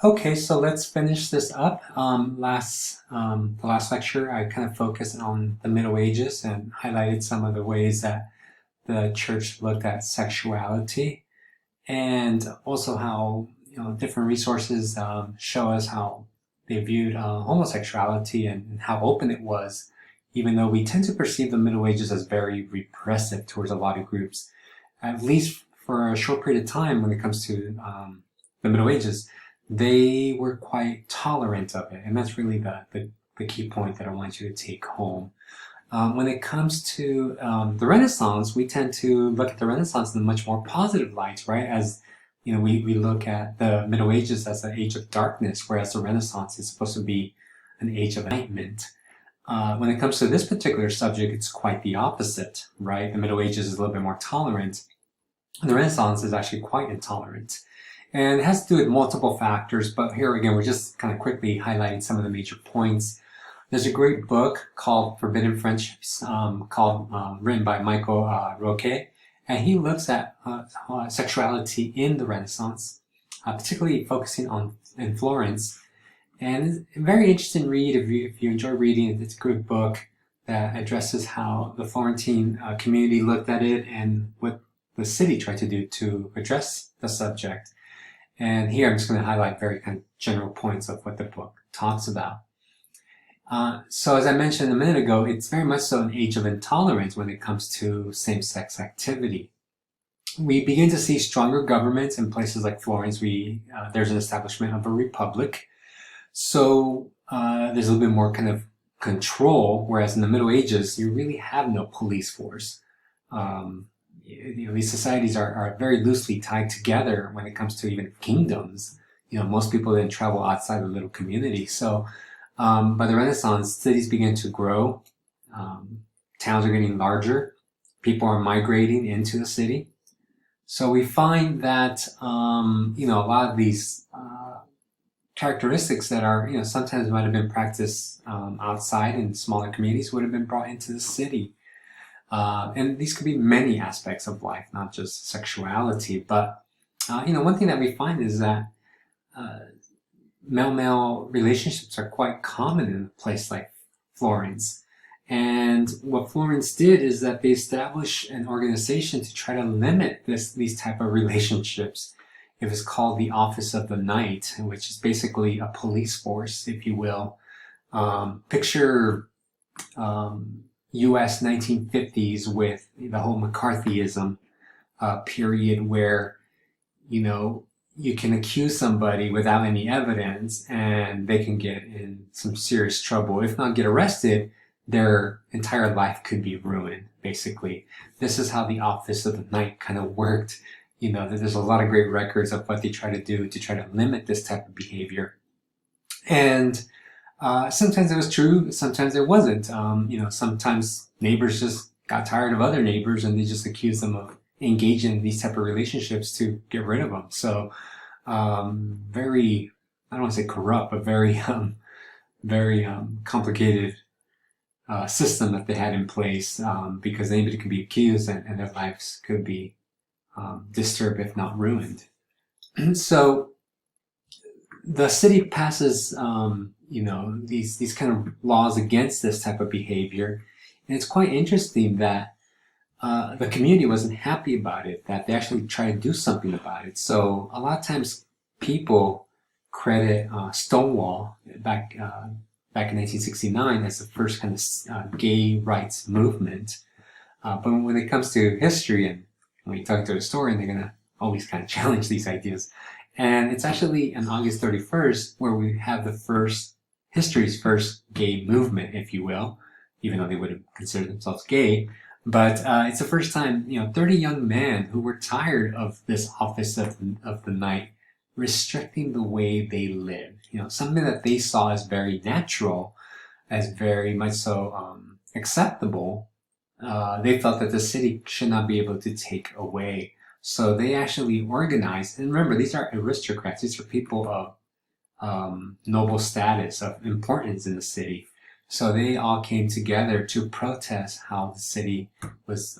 Okay, so let's finish this up. The last lecture, I kind of focused on the Middle Ages and highlighted some of the ways that the church looked at sexuality, and also how different resources show us how they viewed homosexuality and how open it was, even though we tend to perceive the Middle Ages as very repressive towards a lot of groups, at least for a short period of time when it comes to the Middle Ages. They were quite tolerant of it, and that's really the key point that I want you to take home. When it comes to the Renaissance, we tend to look at the Renaissance in a much more positive light, right? As we look at the Middle Ages as an age of darkness, whereas the Renaissance is supposed to be an age of enlightenment. When it comes to this particular subject, it's quite the opposite, right? The Middle Ages is a little bit more tolerant, and the Renaissance is actually quite intolerant. And it has to do with multiple factors, but here again, we're just kind of quickly highlighting some of the major points. There's a great book called Forbidden Friendships, written by Michael Roque, and he looks at sexuality in the Renaissance, particularly focusing on in Florence. And it's a very interesting read if you enjoy reading it. It's a good book that addresses how the Florentine community looked at it and what the city tried to do to address the subject. And here I'm just going to highlight very kind of general points of what the book talks about. So as I mentioned a minute ago, it's very much so an age of intolerance when it comes to same-sex activity. We begin to see stronger governments in places like Florence. There's an establishment of a republic. So there's a little bit more kind of control, whereas in the Middle Ages, you really have no police force. These societies are very loosely tied together when it comes to even kingdoms. Most people didn't travel outside the little community. So by the Renaissance, cities begin to grow. Towns are getting larger. People are migrating into the city. So we find that, a lot of these characteristics that are, sometimes might have been practiced outside in smaller communities would have been brought into the city. And these could be many aspects of life, not just sexuality. But, one thing that we find is that male-male relationships are quite common in a place like Florence. And what Florence did is that they established an organization to try to limit these type of relationships. It was called the Office of the Knight, which is basically a police force, if you will. Picture U.S. 1950s with the whole McCarthyism period where, you can accuse somebody without any evidence and they can get in some serious trouble. If not get arrested, their entire life could be ruined, basically. This is how the Office of the Knight kind of worked. There's a lot of great records of what they try to do to try to limit this type of behavior. And sometimes it was true, sometimes it wasn't. Sometimes neighbors just got tired of other neighbors and they just accused them of engaging in these type of relationships to get rid of them. So, very, I don't want to say corrupt, but very complicated system that they had in place, because anybody could be accused and their lives could be disturbed, if not ruined. So the city passes, these kind of laws against this type of behavior. And it's quite interesting that the community wasn't happy about it, that they actually tried to do something about it. So a lot of times people credit Stonewall back in 1969 as the first kind of gay rights movement. But when it comes to history and when you talk to a historian, they're going to always kind of challenge these ideas. And it's actually on August 31st where we have history's first gay movement, if you will, even though they would have considered themselves gay. But it's the first time, 30 young men who were tired of this Office of the Knight restricting the way they lived. Something that they saw as very natural, as very much so acceptable. They felt that the city should not be able to take away. So they actually organized, and remember, these are aristocrats. These are people of noble status, of importance in the city. So they all came together to protest how the city was,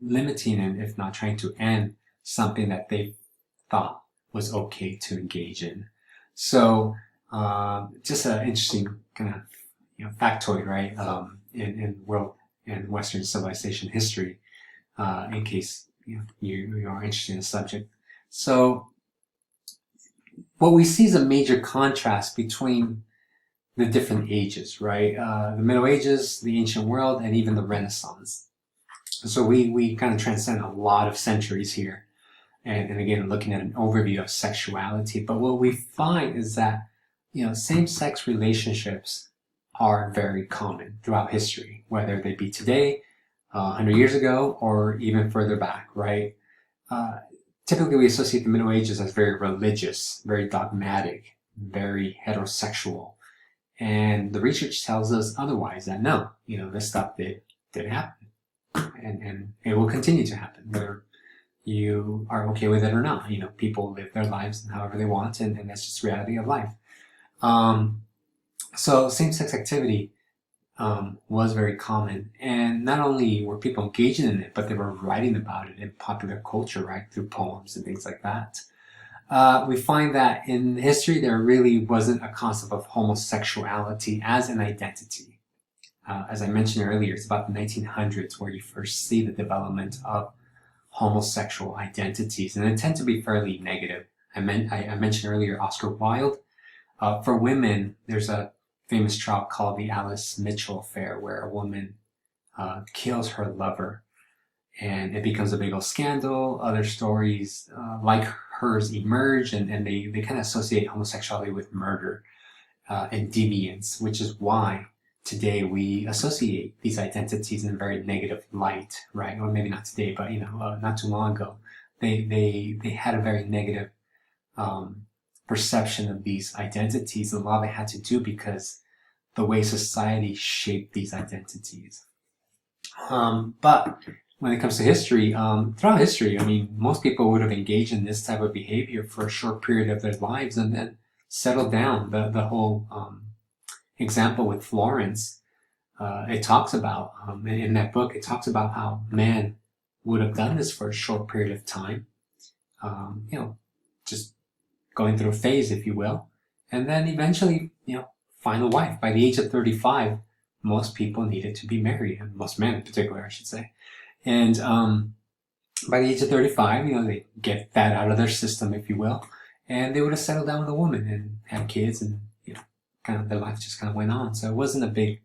limiting and if not trying to end something that they thought was okay to engage in. So just an interesting kind of factoid, right? In world and Western civilization history, in case you are interested in the subject. So what we see is a major contrast between the different ages, right? The Middle Ages, the ancient world, and even the Renaissance. So we kind of transcend a lot of centuries here. And again, looking at an overview of sexuality. But what we find is that, same-sex relationships are very common throughout history, whether they be today, 100 years ago, or even further back, right? Typically, we associate the Middle Ages as very religious, very dogmatic, very heterosexual. And the research tells us otherwise, that no, this stuff did happen. And it will continue to happen, whether you are okay with it or not. People live their lives however they want, and that's just the reality of life. So same-sex activity was very common, and not only were people engaging in it, but they were writing about it in popular culture, right, through poems and things like that. We find that in history there really wasn't a concept of homosexuality as an identity. As I mentioned earlier, it's about the 1900s where you first see the development of homosexual identities, and they tend to be fairly negative. I mentioned earlier Oscar Wilde. For women, there's a famous trial called the Alice Mitchell affair, where a woman kills her lover, and it becomes a big old scandal. Other stories like hers emerge, and they kind of associate homosexuality with murder and deviance, which is why today we associate these identities in a very negative light, right? Or maybe not today, but not too long ago, they had a very negative perception of these identities. A lot of it had to do because the way society shaped these identities. But when it comes to history, throughout history, most people would have engaged in this type of behavior for a short period of their lives and then settled down. The whole example with Florence, it talks about, in that book, it talks about how man would have done this for a short period of time, just going through a phase, if you will, and then eventually, find a wife. By the age of 35, most people needed to be married, and most men in particular, I should say. And by the age of 35, they get that out of their system, if you will, and they would have settled down with a woman and had kids, and kind of their life just kind of went on. So it wasn't a big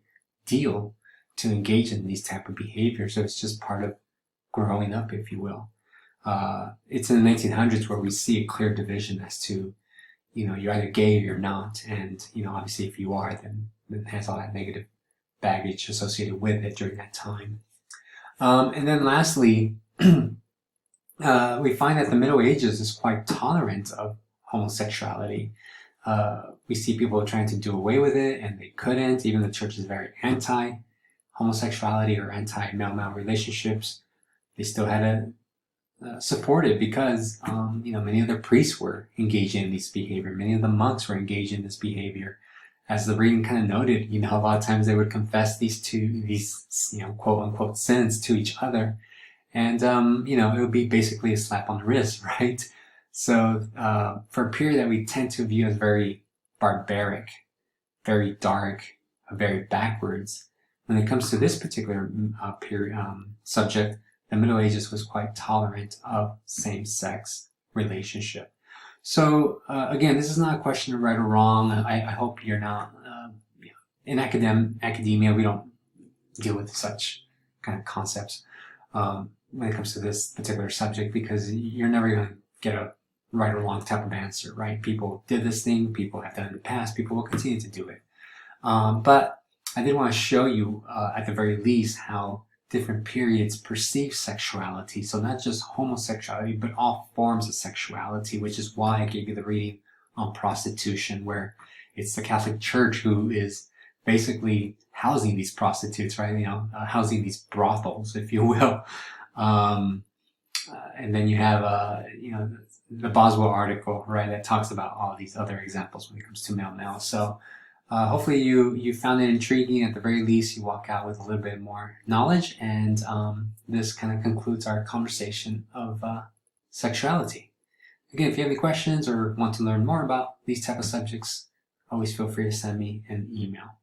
deal to engage in these type of behaviors. So it's just part of growing up, if you will. It's in the 1900s where we see a clear division as to, you're either gay or you're not. And, obviously if you are, then it has all that negative baggage associated with it during that time. And then lastly, we find that the Middle Ages is quite tolerant of homosexuality. We see people trying to do away with it, and they couldn't. Even the church is very anti-homosexuality or anti-male-male relationships. They still had to support it because, many of the priests were engaging in this behavior. Many of the monks were engaged in this behavior. As the reading kind of noted, a lot of times they would confess these quote-unquote sins to each other. And, it would be basically a slap on the wrist, right? So for a period that we tend to view as very barbaric, very dark, very backwards, when it comes to this particular subject, the Middle Ages was quite tolerant of same-sex relationship. So again, this is not a question of right or wrong. I hope you're not, in academia, we don't deal with such kind of concepts when it comes to this particular subject, because you're never going to get a right or wrong type of answer, right? People did this thing, people have done it in the past, people will continue to do it. But I did want to show you, at the very least, how different periods perceive sexuality. So not just homosexuality, but all forms of sexuality, which is why I gave you the reading on prostitution, where it's the Catholic Church who is basically housing these prostitutes, right? Housing these brothels, if you will. And then you have, the Boswell article, right, that talks about all these other examples when it comes to male-male. So hopefully you found it intriguing. At the very least, you walk out with a little bit more knowledge. And this kind of concludes our conversation of sexuality. Again, if you have any questions or want to learn more about these type of subjects, always feel free to send me an email.